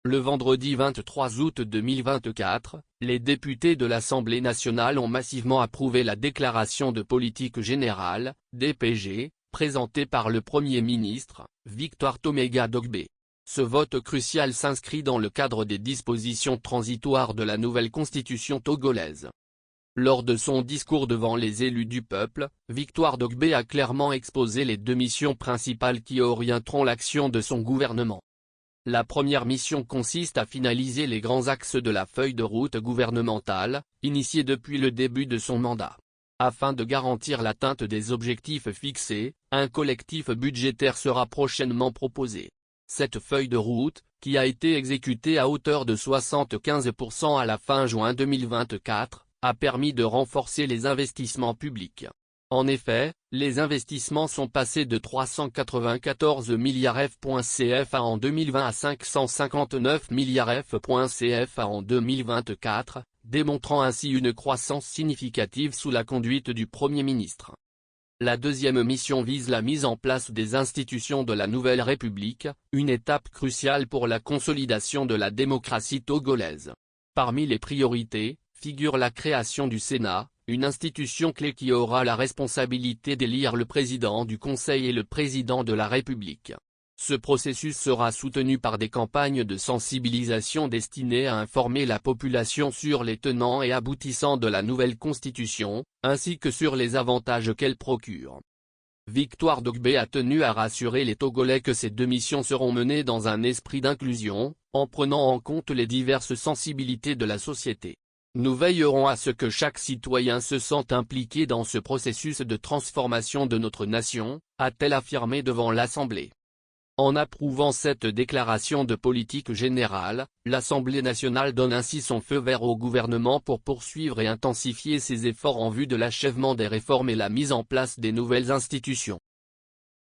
Le vendredi 23 août 2024, les députés de l'Assemblée nationale ont massivement approuvé la déclaration de politique générale, DPG, présentée par le Premier ministre, Victor Toméga-Dogbe. Ce vote crucial s'inscrit dans le cadre des dispositions transitoires de la nouvelle constitution togolaise. Lors de son discours devant les élus du peuple, Victor Dogbe a clairement exposé les deux missions principales qui orienteront l'action de son gouvernement. La première mission consiste à finaliser les grands axes de la feuille de route gouvernementale, initiée depuis le début de son mandat. Afin de garantir l'atteinte des objectifs fixés, un collectif budgétaire sera prochainement proposé. Cette feuille de route, qui a été exécutée à hauteur de 75% à la fin juin 2024, a permis de renforcer les investissements publics. En effet, les investissements sont passés de 394 milliards CFA en 2020 à 559 milliards CFA en 2024, démontrant ainsi une croissance significative sous la conduite du Premier ministre. La deuxième mission vise la mise en place des institutions de la nouvelle République, une étape cruciale pour la consolidation de la démocratie togolaise. Parmi les priorités, figure la création du Sénat, une institution clé qui aura la responsabilité d'élire le président du Conseil et le président de la République. Ce processus sera soutenu par des campagnes de sensibilisation destinées à informer la population sur les tenants et aboutissants de la nouvelle constitution, ainsi que sur les avantages qu'elle procure. Victor Dogbe a tenu à rassurer les Togolais que ces deux missions seront menées dans un esprit d'inclusion, en prenant en compte les diverses sensibilités de la société. Nous veillerons à ce que chaque citoyen se sente impliqué dans ce processus de transformation de notre nation, a-t-elle affirmé devant l'Assemblée. En approuvant cette déclaration de politique générale, l'Assemblée nationale donne ainsi son feu vert au gouvernement pour poursuivre et intensifier ses efforts en vue de l'achèvement des réformes et la mise en place des nouvelles institutions.